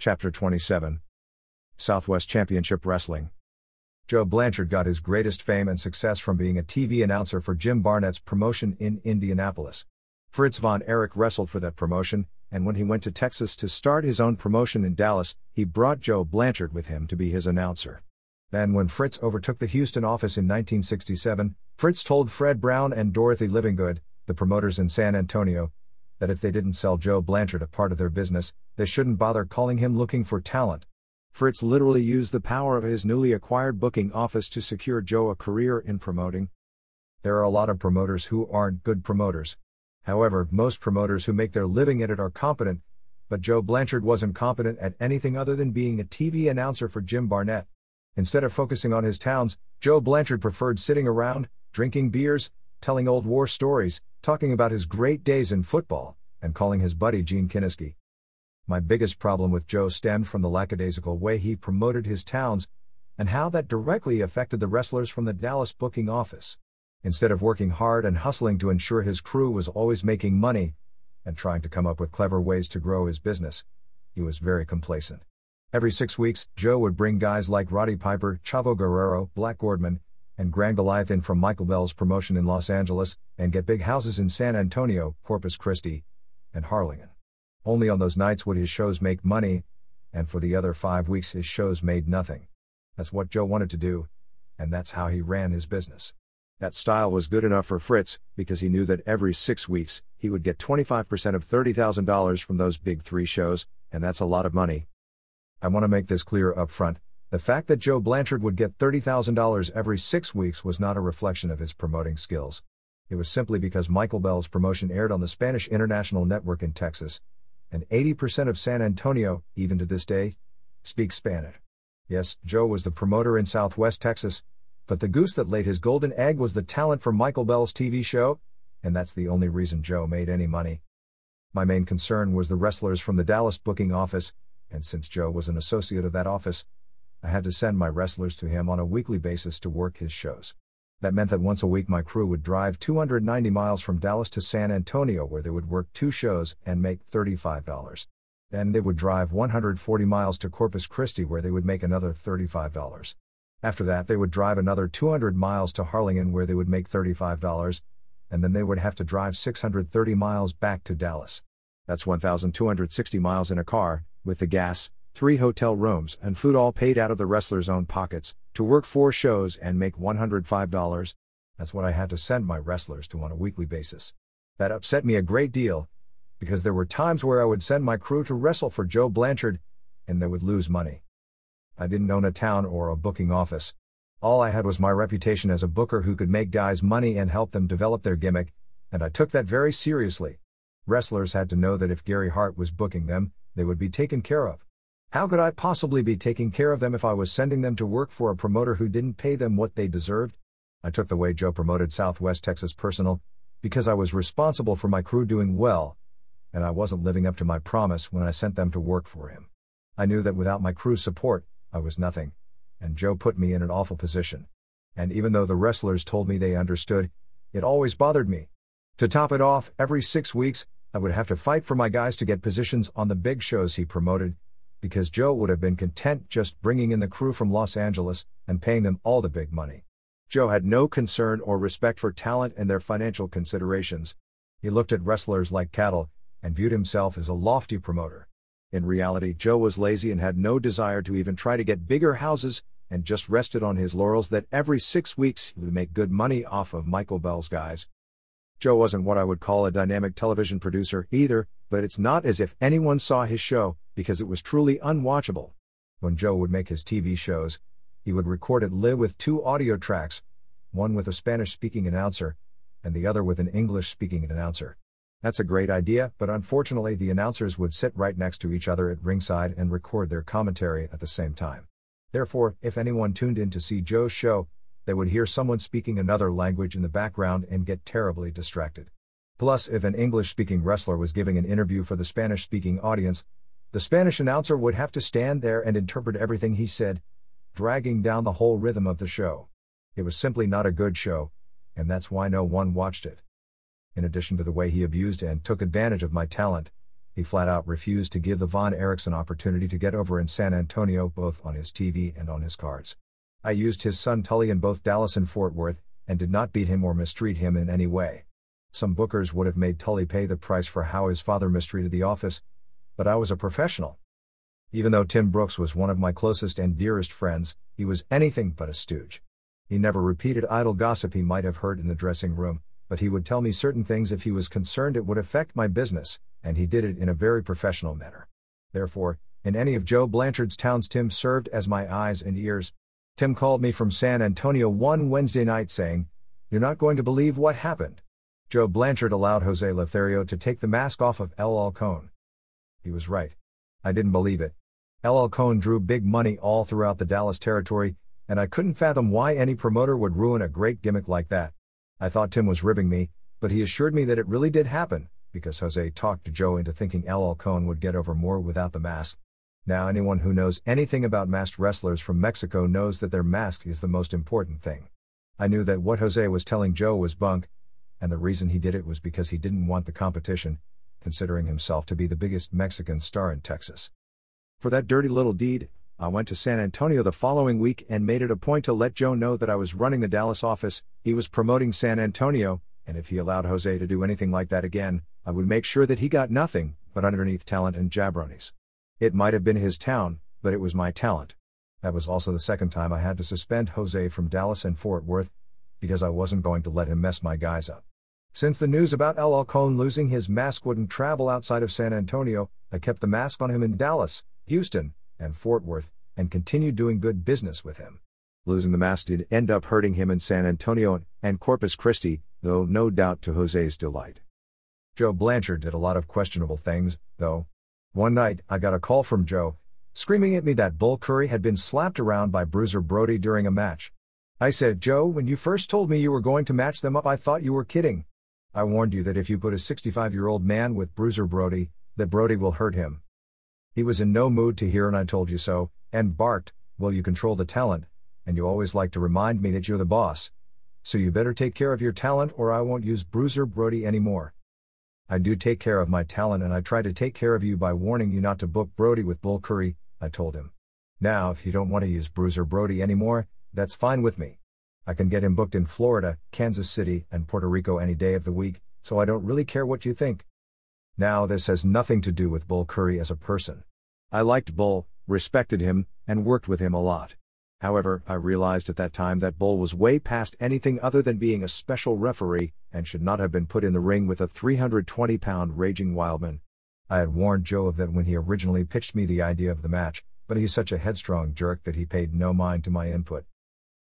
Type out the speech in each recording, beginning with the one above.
Chapter 27. Southwest Championship Wrestling. Joe Blanchard got his greatest fame and success from being a TV announcer for Jim Barnett's promotion in Indianapolis. Fritz von Erich wrestled for that promotion, and when he went to Texas to start his own promotion in Dallas, he brought Joe Blanchard with him to be his announcer. Then when Fritz overtook the Houston office in 1967, Fritz told Fred Brown and Dorothy Livingood, the promoters in San Antonio, that if they didn't sell Joe Blanchard a part of their business, they shouldn't bother calling him looking for talent. Fritz literally used the power of his newly acquired booking office to secure Joe a career in promoting. There are a lot of promoters who aren't good promoters. However, most promoters who make their living at it are competent, but Joe Blanchard wasn't competent at anything other than being a TV announcer for Jim Barnett. Instead of focusing on his towns, Joe Blanchard preferred sitting around, drinking beers, telling old war stories, talking about his great days in football, and calling his buddy Gene Kiniski. My biggest problem with Joe stemmed from the lackadaisical way he promoted his towns, and how that directly affected the wrestlers from the Dallas booking office. Instead of working hard and hustling to ensure his crew was always making money, and trying to come up with clever ways to grow his business, he was very complacent. Every 6 weeks, Joe would bring guys like Roddy Piper, Chavo Guerrero, Black Gordman, and Grand Goliath in from Michael Bell's promotion in Los Angeles, and get big houses in San Antonio, Corpus Christi, and Harlingen. Only on those nights would his shows make money, and for the other 5 weeks his shows made nothing. That's what Joe wanted to do, and that's how he ran his business. That style was good enough for Fritz, because he knew that every 6 weeks, he would get 25% of $30,000 from those big 3 shows, and that's a lot of money. I want to make this clear up front. The fact that Joe Blanchard would get $30,000 every 6 weeks was not a reflection of his promoting skills. It was simply because Michael Bell's promotion aired on the Spanish International Network in Texas, and 80% of San Antonio, even to this day, speaks Spanish. Yes, Joe was the promoter in Southwest Texas, but the goose that laid his golden egg was the talent for Michael Bell's TV show, and that's the only reason Joe made any money. My main concern was the wrestlers from the Dallas booking office, and since Joe was an associate of that office, I had to send my wrestlers to him on a weekly basis to work his shows. That meant that once a week my crew would drive 290 miles from Dallas to San Antonio, where they would work 2 shows and make $35. Then they would drive 140 miles to Corpus Christi, where they would make another $35. After that they would drive another 200 miles to Harlingen, where they would make $35, and then they would have to drive 630 miles back to Dallas. That's 1,260 miles in a car, with the gas, 3 hotel rooms, and food all paid out of the wrestlers' own pockets, to work 4 shows and make $105. That's what I had to send my wrestlers to on a weekly basis. That upset me a great deal, because there were times where I would send my crew to wrestle for Joe Blanchard, and they would lose money. I didn't own a town or a booking office. All I had was my reputation as a booker who could make guys money and help them develop their gimmick, and I took that very seriously. Wrestlers had to know that if Gary Hart was booking them, they would be taken care of. How could I possibly be taking care of them if I was sending them to work for a promoter who didn't pay them what they deserved? I took the way Joe promoted Southwest Texas personal, because I was responsible for my crew doing well, and I wasn't living up to my promise when I sent them to work for him. I knew that without my crew's support, I was nothing, and Joe put me in an awful position. And even though the wrestlers told me they understood, it always bothered me. To top it off, every 6 weeks, I would have to fight for my guys to get positions on the big shows he promoted, because Joe would have been content just bringing in the crew from Los Angeles and paying them all the big money. Joe had no concern or respect for talent and their financial considerations. He looked at wrestlers like cattle, and viewed himself as a lofty promoter. In reality, Joe was lazy and had no desire to even try to get bigger houses, and just rested on his laurels that every 6 weeks he would make good money off of Michael Bell's guys. Joe wasn't what I would call a dynamic television producer either, but it's not as if anyone saw his show, because it was truly unwatchable. When Joe would make his TV shows, he would record it live with 2 audio tracks, one with a Spanish-speaking announcer, and the other with an English-speaking announcer. That's a great idea, but unfortunately the announcers would sit right next to each other at ringside and record their commentary at the same time. Therefore, if anyone tuned in to see Joe's show, they would hear someone speaking another language in the background and get terribly distracted. Plus, if an English-speaking wrestler was giving an interview for the Spanish-speaking audience, the Spanish announcer would have to stand there and interpret everything he said, dragging down the whole rhythm of the show. It was simply not a good show, and that's why no one watched it. In addition to the way he abused and took advantage of my talent, He flat out refused to give the Von Erichs an opportunity to get over in San Antonio, both on his TV and on his cards. I used his son Tully in both Dallas and Fort Worth, and did not beat him or mistreat him in any way. Some bookers would have made Tully pay the price for how his father mistreated the office, but I was a professional. Even though Tim Brooks was one of my closest and dearest friends, he was anything but a stooge. He never repeated idle gossip he might have heard in the dressing room, but he would tell me certain things if he was concerned it would affect my business, and he did it in a very professional manner. Therefore, in any of Joe Blanchard's towns, Tim served as my eyes and ears. Tim called me from San Antonio one Wednesday night saying, "You're not going to believe what happened. Joe Blanchard allowed Jose Lothario to take the mask off of LL Cohn." He was right. I didn't believe it. LL Cohn drew big money all throughout the Dallas territory, and I couldn't fathom why any promoter would ruin a great gimmick like that. I thought Tim was ribbing me, but he assured me that it really did happen, because Jose talked Joe into thinking LL Cohn would get over more without the mask. Now anyone who knows anything about masked wrestlers from Mexico knows that their mask is the most important thing. I knew that what Jose was telling Joe was bunk, and the reason he did it was because he didn't want the competition, considering himself to be the biggest Mexican star in Texas. For that dirty little deed, I went to San Antonio the following week and made it a point to let Joe know that I was running the Dallas office, he was promoting San Antonio, and if he allowed Jose to do anything like that again, I would make sure that he got nothing but underneath talent and jabronis. It might have been his town, but it was my talent. That was also the second time I had to suspend Jose from Dallas and Fort Worth, because I wasn't going to let him mess my guys up. Since the news about LL Cohn losing his mask wouldn't travel outside of San Antonio, I kept the mask on him in Dallas, Houston, and Fort Worth, and continued doing good business with him. Losing the mask did end up hurting him in San Antonio and Corpus Christi, though no doubt to Jose's delight. Joe Blanchard did a lot of questionable things, though. One night, I got a call from Joe, screaming at me that Bull Curry had been slapped around by Bruiser Brody during a match. I said, "Joe, when you first told me you were going to match them up, I thought you were kidding. I warned you that if you put a 65-year-old man with Bruiser Brody, that Brody will hurt him." He was in no mood to hear, and I told you so, and barked, "Well, you control the talent, and you always like to remind me that you're the boss. So you better take care of your talent or I won't use Bruiser Brody anymore." I do take care of my talent, and I try to take care of you by warning you not to book Brody with Bull Curry, I told him. Now, if you don't want to use Bruiser Brody anymore, that's fine with me. I can get him booked in Florida, Kansas City, and Puerto Rico any day of the week, so I don't really care what you think. Now, this has nothing to do with Bull Curry as a person. I liked Bull, respected him, and worked with him a lot. However, I realized at that time that Bull was way past anything other than being a special referee, and should not have been put in the ring with a 320-pound raging wildman. I had warned Joe of that when he originally pitched me the idea of the match, but he's such a headstrong jerk that he paid no mind to my input.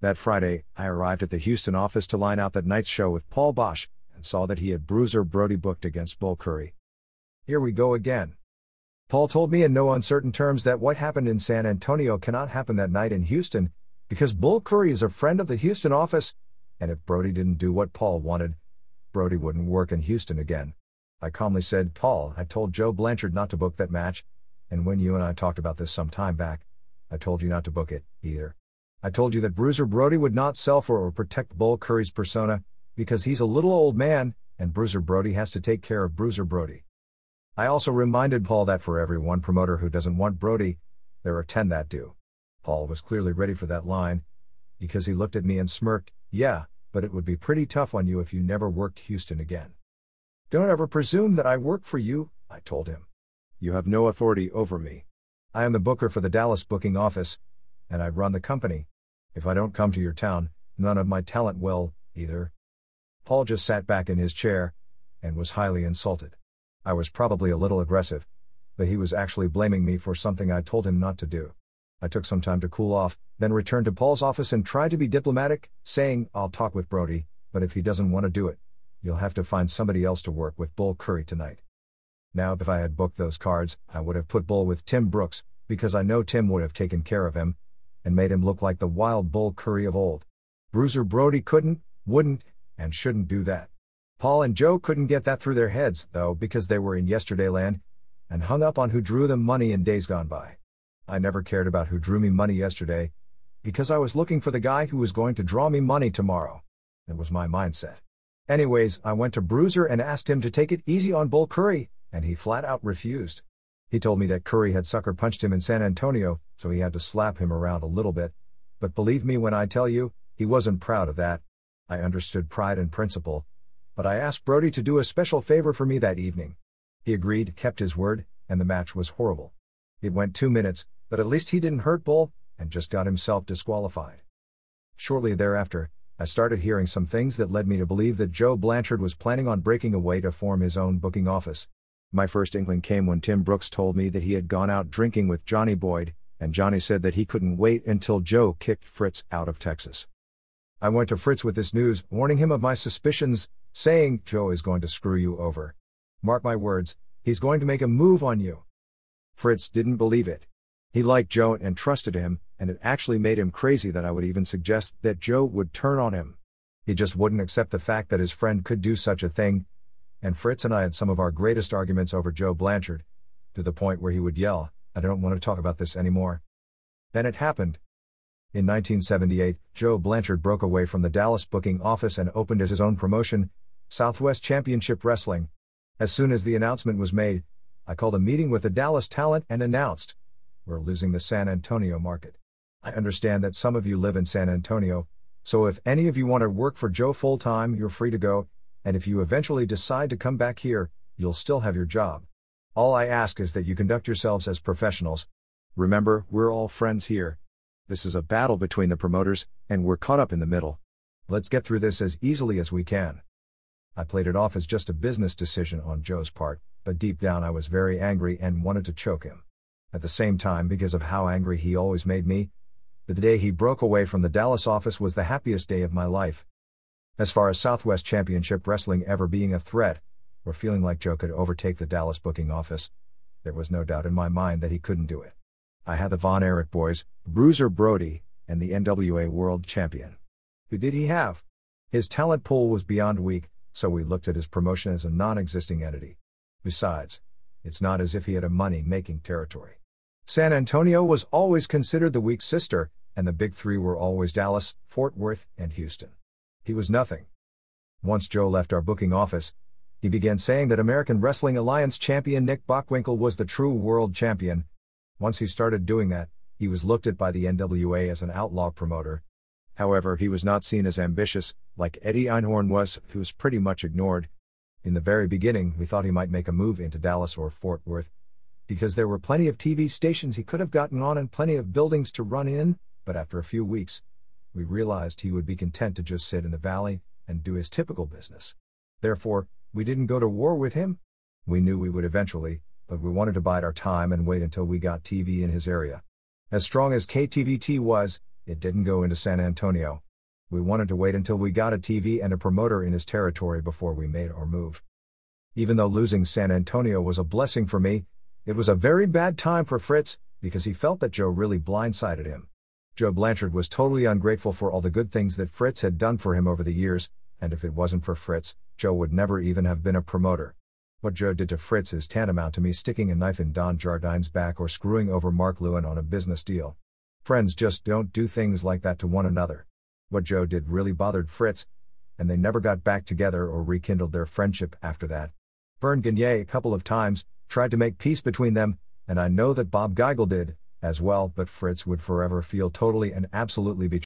That Friday, I arrived at the Houston office to line out that night's show with Paul Bosch, and saw that he had Bruiser Brody booked against Bull Curry. Here we go again. Paul told me in no uncertain terms that what happened in San Antonio cannot happen that night in Houston, because Bull Curry is a friend of the Houston office, and if Brody didn't do what Paul wanted, Brody wouldn't work in Houston again. I calmly said, "Paul, I told Joe Blanchard not to book that match, and when you and I talked about this some time back, I told you not to book it, either. I told you that Bruiser Brody would not sell for or protect Bull Curry's persona, because he's a little old man, and Bruiser Brody has to take care of Bruiser Brody." I also reminded Paul that for every one promoter who doesn't want Brody, there are 10 that do. Paul was clearly ready for that line, because he looked at me and smirked, "Yeah, but it would be pretty tough on you if you never worked Houston again." "Don't ever presume that I work for you," I told him. "You have no authority over me. I am the booker for the Dallas booking office, and I run the company. If I don't come to your town, none of my talent will, either." Paul just sat back in his chair, and was highly insulted. I was probably a little aggressive, but he was actually blaming me for something I told him not to do. I took some time to cool off, then returned to Paul's office and tried to be diplomatic, saying, "I'll talk with Brody, but if he doesn't want to do it, you'll have to find somebody else to work with Bull Curry tonight." Now, if I had booked those cards, I would have put Bull with Tim Brooks, because I know Tim would have taken care of him, and made him look like the wild Bull Curry of old. Bruiser Brody couldn't, wouldn't, and shouldn't do that. Paul and Joe couldn't get that through their heads, though, because they were in yesterdayland, and hung up on who drew them money in days gone by. I never cared about who drew me money yesterday, because I was looking for the guy who was going to draw me money tomorrow. That was my mindset. Anyways, I went to Bruiser and asked him to take it easy on Bull Curry, and he flat out refused. He told me that Curry had sucker punched him in San Antonio, so he had to slap him around a little bit. But believe me when I tell you, he wasn't proud of that. I understood pride and principle, but I asked Brody to do a special favor for me that evening. He agreed, kept his word, and the match was horrible. It went 2 minutes, but at least he didn't hurt Bull, and just got himself disqualified. Shortly thereafter, I started hearing some things that led me to believe that Joe Blanchard was planning on breaking away to form his own booking office. My first inkling came when Tim Brooks told me that he had gone out drinking with Johnny Boyd, and Johnny said that he couldn't wait until Joe kicked Fritz out of Texas. I went to Fritz with this news, warning him of my suspicions, saying, "Joe is going to screw you over. Mark my words, he's going to make a move on you." Fritz didn't believe it. He liked Joe and trusted him, and it actually made him crazy that I would even suggest that Joe would turn on him. He just wouldn't accept the fact that his friend could do such a thing, and Fritz and I had some of our greatest arguments over Joe Blanchard, to the point where he would yell, "I don't want to talk about this anymore." Then it happened. In 1978, Joe Blanchard broke away from the Dallas booking office and opened his own promotion, Southwest Championship Wrestling. As soon as the announcement was made, I called a meeting with the Dallas talent and announced, "We're losing the San Antonio market. I understand that some of you live in San Antonio, so if any of you want to work for Joe full-time, you're free to go, and if you eventually decide to come back here, you'll still have your job. All I ask is that you conduct yourselves as professionals. Remember, we're all friends here. This is a battle between the promoters, and we're caught up in the middle. Let's get through this as easily as we can." I played it off as just a business decision on Joe's part, but deep down I was very angry and wanted to choke him. At the same time, because of how angry he always made me, the day he broke away from the Dallas office was the happiest day of my life. As far as Southwest Championship Wrestling ever being a threat, or feeling like Joe could overtake the Dallas booking office, there was no doubt in my mind that he couldn't do it. I had the Von Erich boys, Bruiser Brody, and the NWA World Champion. Who did he have? His talent pool was beyond weak, so we looked at his promotion as a non-existing entity. Besides, it's not as if he had a money-making territory. San Antonio was always considered the weak sister, and the big three were always Dallas, Fort Worth, and Houston. He was nothing. Once Joe left our booking office, he began saying that American Wrestling Alliance champion Nick Bockwinkel was the true world champion. Once he started doing that, he was looked at by the NWA as an outlaw promoter. However, he was not seen as ambitious, like Eddie Einhorn was, who was pretty much ignored. In the very beginning, we thought he might make a move into Dallas or Fort Worth, because there were plenty of TV stations he could have gotten on and plenty of buildings to run in, but after a few weeks, we realized he would be content to just sit in the valley and do his typical business. Therefore, we didn't go to war with him. We knew we would eventually, but we wanted to bide our time and wait until we got TV in his area. As strong as KTVT was, it didn't go into San Antonio. We wanted to wait until we got a TV and a promoter in his territory before we made our move. Even though losing San Antonio was a blessing for me, it was a very bad time for Fritz, because he felt that Joe really blindsided him. Joe Blanchard was totally ungrateful for all the good things that Fritz had done for him over the years, and if it wasn't for Fritz, Joe would never even have been a promoter. What Joe did to Fritz is tantamount to me sticking a knife in Don Jardine's back or screwing over Mark Lewin on a business deal. Friends just don't do things like that to one another. What Joe did really bothered Fritz, and they never got back together or rekindled their friendship after that. Vern Gagne a couple of times tried to make peace between them, and I know that Bob Geigel did, as well, but Fritz would forever feel totally and absolutely betrayed.